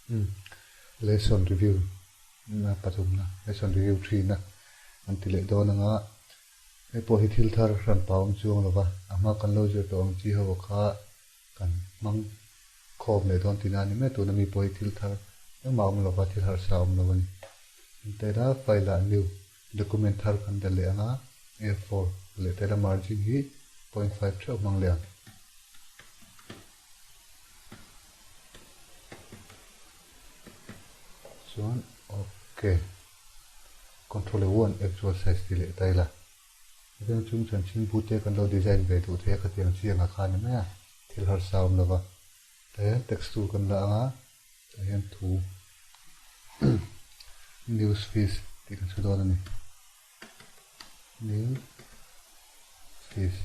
lesson review na patum na lesson review 3 na antile do na nga e po hi thil thar ran paum chuang lova ama kan lo je tong chi ho kha kan mang khom le don tina ni me tu na mi po hi thil thar na maum lova thil har saum lovani tera file new document thar kan dale anga a4 le tera margin hi 0.5 thau mang le chuan okay control 1 actual size dile taila then chung chan chin bute kan lo design ve tu the ka tiang chianga khan me thil har saum lova te texture kan la anga then thu news fees ti kan chu don ani new fees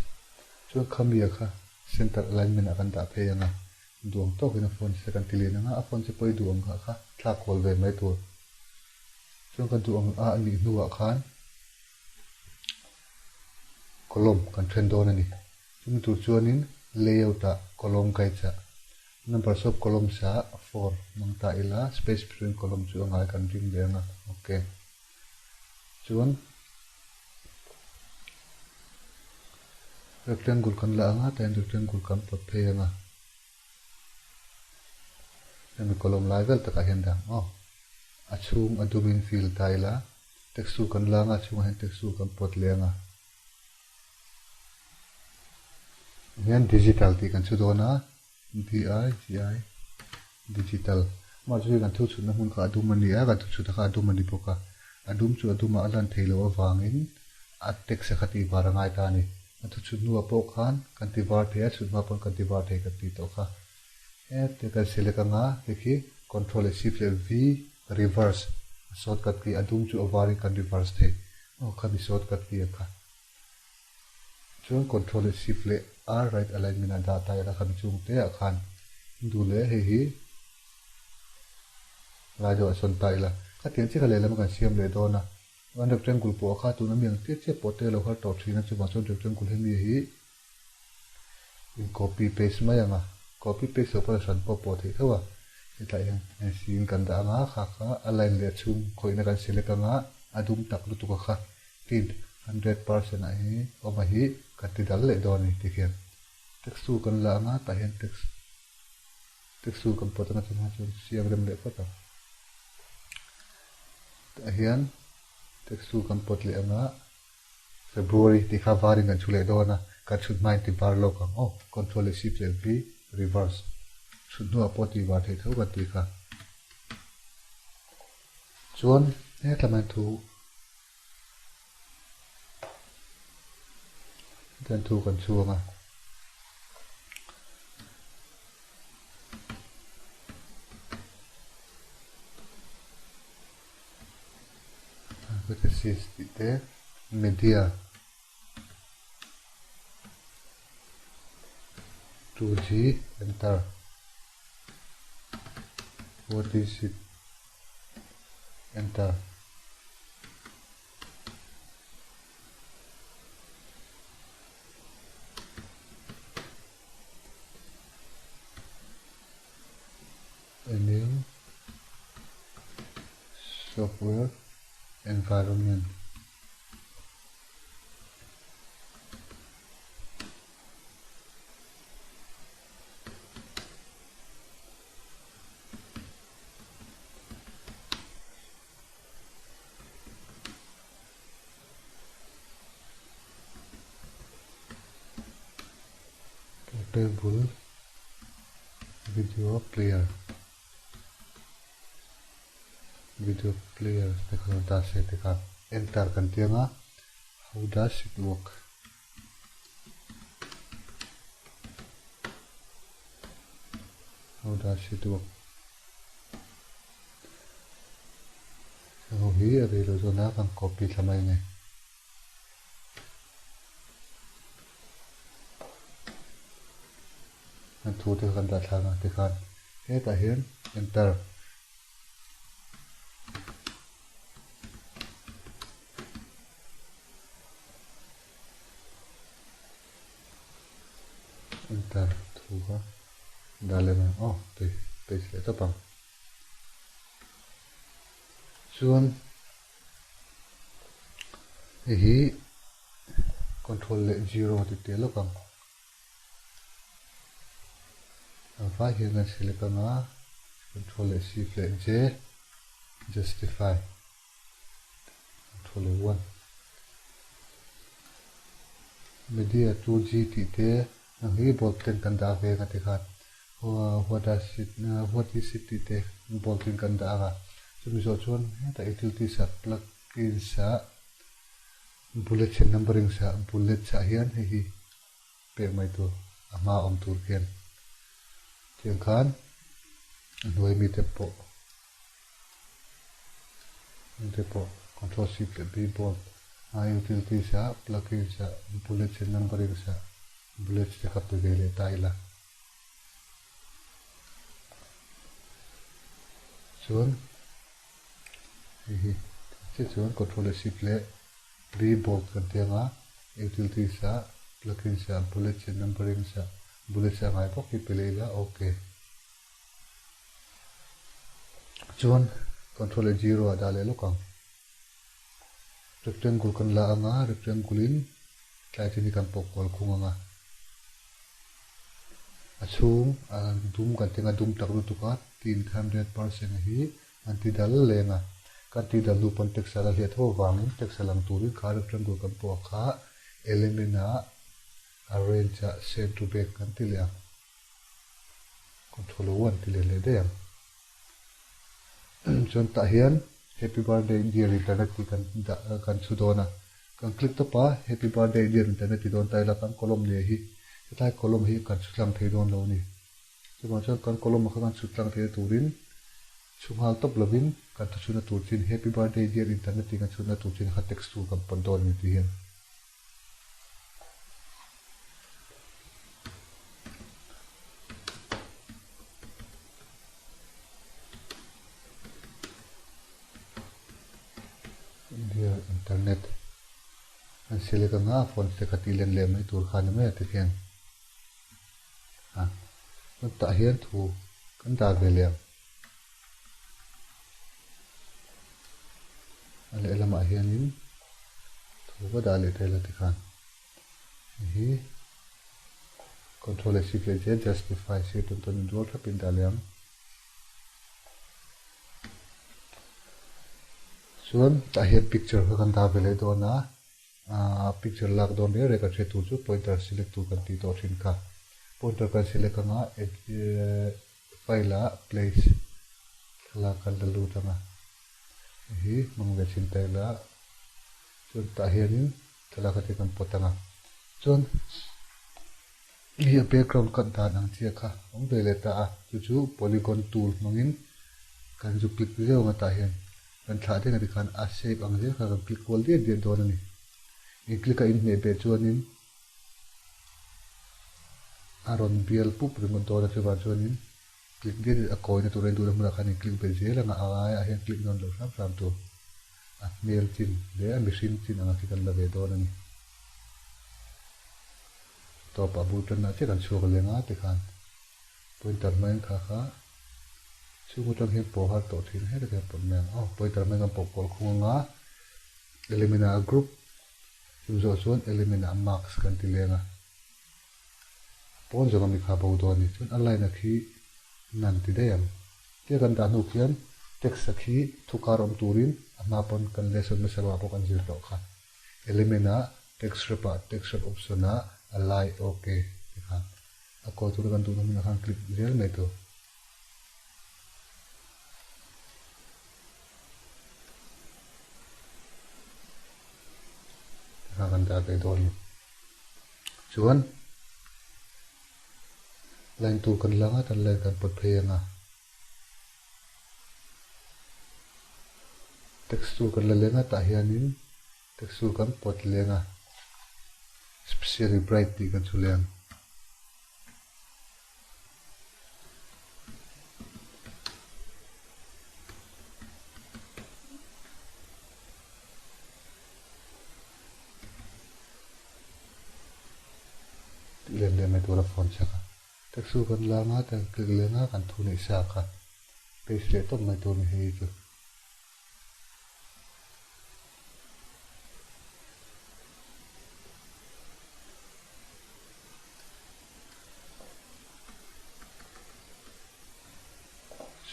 chuan khamia kha center alignment akan da phe anga duang to kina phone se kan tilina nga a phone se poi duang kha thla kol ve mai tu chuan kan duang a ani nuwa khan column kan thlen don ani chung tu chuanin layout a column kai cha numbers of columns a 4 mangta ila space between column chu angai kan ring le nga okay chuan rectangle kan la anga tan rectangle kan pot phe angaemi column level taka henda achung adumin fill taila texture kan la nga chung hen texture kan pot le anga yan digital ti kan chu dona digital ma chu kan thu chu na hun ka adum ani a ka chu ta ka adum ani poka adum chu aduma alan theilo awangin a text se khati barangai ta ni atu chu nu apo khan kan ti war the chu ma pon kan ti war the ka ti to kha e te ka select anga dekhi control shift v reverse shortcut ki adum chu awari kan reverse the kha bi shortcut ki kha chuan control shift le r right alignment a data ya khan chung te a khan du le hi la jo son tai la ka tian chi kha le lam kan siam le do na wan rectangle po kha tu na miang te che pote lo kha to thina chu ma chon rectangle he mi hi in copy paste ma yanga copy paste operation po po the thawa eta yang sin kan da nga kha align le chung khoina kan select anga adum tak lu tu kha tin 100% a hi oma hi katidal le do ni tikhian texture kan la nga ta hen texture kan potana chana chu siam rem le pata ta hian texture kan pot le anga February ti kha varing kan chule do na kan chut mai ti bar lo kan control shift le v reverse chut no apoti wa the thau ka ti kha chuan he tlaman thu dan thu kan chuanga with the media 2G enter what is it enter a new software environment portable video player teknologi se teka enter kan tianga how does it work so here they lo na kan copy thamai nge an thu te kan da thanga te khan he ta hian enter enter thu ka dale na pe le to pang chuan hi control le 0 ti te lokam fa hi na select anga control le shift le j justify control le 1 media 2g ti te hi bolt kan da ve ka te khat what is it ti te bolt kan da ga chumi zo chuan ta utility sa plug in sa bullet chen numbering sa bullet sa hian hi pe mai to ama om tur khian tiang khan noi mi te po control shift le b bolt utility sa plug in sa bullet chen numbering sa bullet te khat pe le taila chuan hi chuan control shift le bolt kan tianga utility sa plugin sa bullet chen numbering sa bullet sa ngai pok hi pelela okay chuan control 0 ada le lokang rectangle kan la anga rectangle in tlai chini kan pok kol khunganga achung dum kan tenga dum tak ru tuka 300% hi anti dal lenga kan ti dal lu pon text ala le tho wangin text alang turi kha rectangle kan po kha element a arrange a set to back kan ti le control 1 ti le de chon ta hian happy birthday dear internet ti kan chu dona kan click to pa happy birthday dear internet ti don tai la kan column le hi tai column hi kan chutlang thei don lo ni chuma chon kan column kha kan chutlang thei turin chunghal top lovin kan ta chuna tur chin happy birthday dear internet ti kan chuna tur chin kha text tu kan pon don ni ti hian dear internet an select anga font te khati len le mai tur khan me ti hian ta hian thu kan da ve le ale lama hian in thu ba da le te la ti khan hi control shift le j justify se ton ton dor tha pin da leam chuan ta hian picture kan da ve le do na picture lak don re ka che tu chu pointer select tu kan ti to thin kha pointer kan select anga file a place la kan da lu tanga hi mang ve chin tai la chun ta hianin thala ka ti kan potanga chun hi background kan da nang chia kha ong ve le ta chu polygon tool mangin kan ju click zeu nga ta hian kan thla de nga khan a shape ang je kha kan click wal de don ani in click a in me be chuanin aron bial pup rimon to da chuwa chuanin click de a coin to ren du ra khani click be je la nga a hian click non lo sam to a mail chin de a machine chin anga ki kan la ve don ani to pa bu tan na che kan chu le nga te khan pointer main kha chu mo tang he po har to thin he de pon men pointer main kan pok kol khunga elimina group chu zo chuan elimina marks kan ti lenga pon jong mi kha bo do ni chun alai na khi nan ti de yam ke kan da nu khian text sakhi thukar om turin ama pon kan lesson me sarwa po kan jil to kha elimina text option a alai okay kha a ko tu kan tu na kan click gel me to kan da ke don chuan line tu kan langa tan line kan pot phenga text tu kan la lenga ta hianin text tu kan pot lenga especially bright ti kan chuleng len me tu la phone chaka text tu kan langa tan klik lenga kan thu ni sa kha page le to mai tu ni hi chu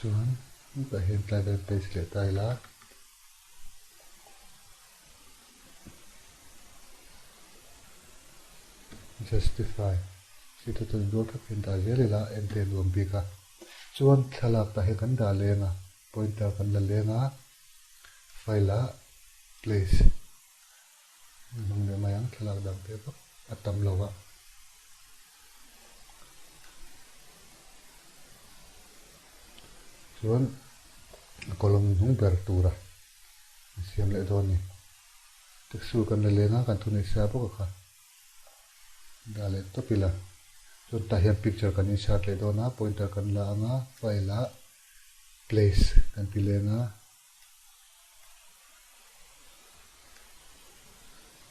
chuan ka hen tlai vel page le tai la justify si to do ka pin da zeli la ente lom bi ka chuan thalak ta he kan da lenga pointer kan la lenga file a place mang le mayang thalak dang te ko atam lowa chuan column hung ber tura siam le don ni teksu kan la lenga kan thuni sa bo ka dale to pila chuan ta hian picture kan insert le dona pointer kan la anga file a place kan pi lenga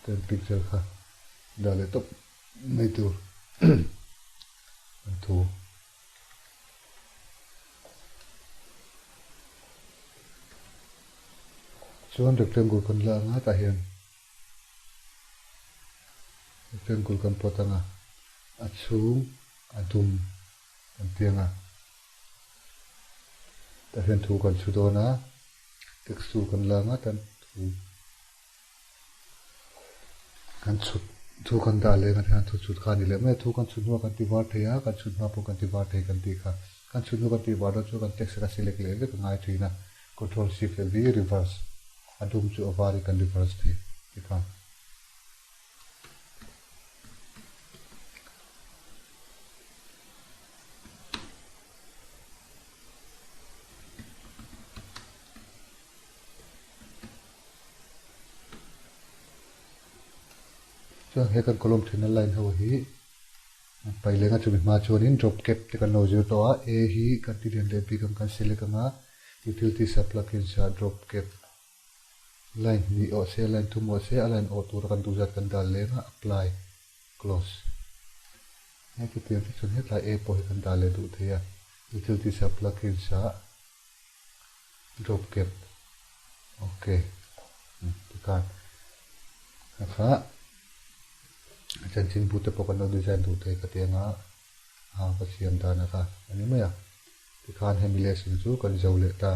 ten picture kha dale to mai tur thu chuan rectangle kan la anga ta hian rectangle kan potanga a chung a dum kan tianga ta hian thu kan chu dona textu kan la anga tan thu kan chut thu kan da le kan thu chut kha ni le me thu kan chut no kan ti war theya kan chut ma po kan ti war the kan ti kha kan chut no kan ti war do chu kan text ka select le ka ngai thina control shift v reverse adum chu avari kan reverse the ti kha chuan he kan column thina line ho hi pai lenga chumi ma chuan in drop cap te kan lo zir to a a hi kan ti den le b kan select anga utility sa plugin sa drop cap line ni o se line tu mo se align o tur kan du zat kan dal lenga apply close he ki pian ti chun he la a po he kan dal le du theya utility sa plugin sa drop cap okay kan kha chan chin bu te pokan no design du te ka te nga ha ka siam da na ka ani maya ti khan he mile sin chu kan zo le ta